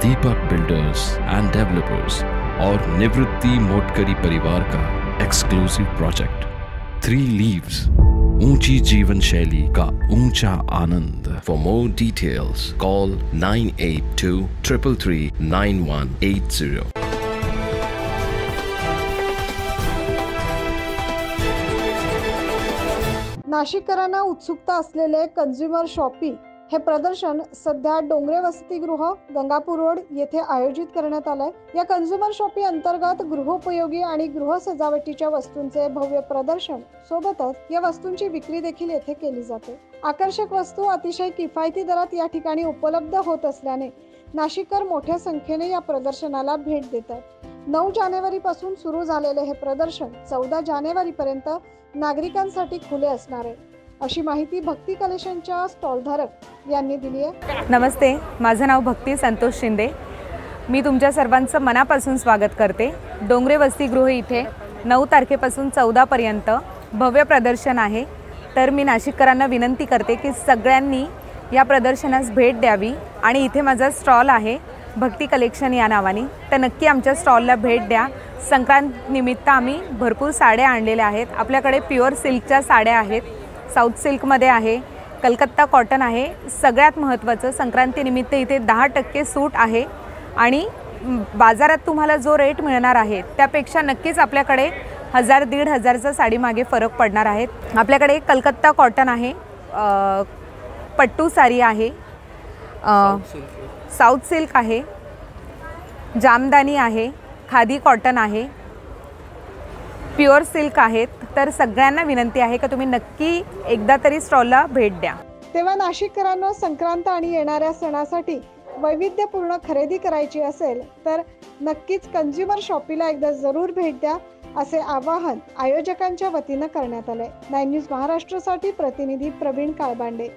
Deepak builders end developers और निवृत्ति मोटकरी परिवार का एक्सक्लूसिव प्रोजेक्ट 3 लीव्स, ऊंची जीवन शैली का ऊंचा आनंद। For more details call 9823339180। नाशिककरांना उत्सुकता असलेले कन्झ्युमर शॉपिंग हे प्रदर्शन सध्या डोंगरे वसतिगृह गंगापूर रोड येथे आयोजित करण्यात आलंय। या कन्झ्युमर शॉपिंग अंतर्गत गृहोपयोगी आणि गृह सजावटीच्या वस्तूंचे भव्य प्रदर्शन सोबतच या वस्तूंची विक्री देखील येथे केली जाते। आकर्षक वस्तू अतिशय किफायती दरात या ठिकाणी उपलब्ध होत असल्याने नाशिककर मोठ्या संख्येने या प्रदर्शनाला भेट देतात। 9 जानेवारी पासून सुरू झालेले हे प्रदर्शन 14 जानेवारी पर्यंत नागरिकांसाठी खुले असणार आहे, अशी माहिती भक्ती कलेक्शनच्या स्टॉलधारक यांनी दिली आहे। नमस्ते, माझं नाव भक्ती संतोष शिंदे। मी तुमच्या सर्वांचं मनापासून स्वागत करते। डोंगरे वसतिगृह इथे 9 तारखेपासून 14 पर्यंत भव्य प्रदर्शन आहे। तर मी नाशिककरांना विनंती करते की सगळ्यांनी या प्रदर्शनास भेट द्यावी आणि इथे माझा स्टॉल आहे भक्ती कलेक्शन या नावाने, तर नक्की आमच्या स्टॉलला भेट द्या। संक्रांत निमित्त आम्ही भरपूर साड्या आणलेल्या आहेत। आपल्याकडे प्युअर सिल्कच्या साड्या आहेत, साऊथ सिल्कमध्ये आहे, कलकत्ता कॉटन आहे। सगळ्यात महत्त्वाचं संक्रांतीनिमित्त इथे 10% सूट आहे आणि बाजारात तुम्हाला जो रेट मिळणार आहे त्यापेक्षा नक्कीच आपल्याकडे 1000-1500चा साडीमागे फरक पडणार आहे। आपल्याकडे कलकत्ता कॉटन आहे, पट्टू साडी आहे, साऊथ सिल्क आहे, जामदानी आहे, खादी कॉटन आहे, प्युअर सिल्क आहेत। तर सगळ्यांना विनंती आहे की तुम्ही नक्की एकदा तरी स्टॉलला भेट द्या। तेव्हा नाशिककरांना संक्रांत आणि येणाऱ्या सणासाठी वैविध्यपूर्ण खरेदी करायची असेल तर नक्कीच कन्झ्युमर शॉपिंगला एकदा जरूर भेट द्या, असे आवाहन आयोजकांच्या वतीनं करण्यात आले। 9 न्यूज महाराष्ट्रासाठी प्रतिनिधी प्रवीण काळबांडे।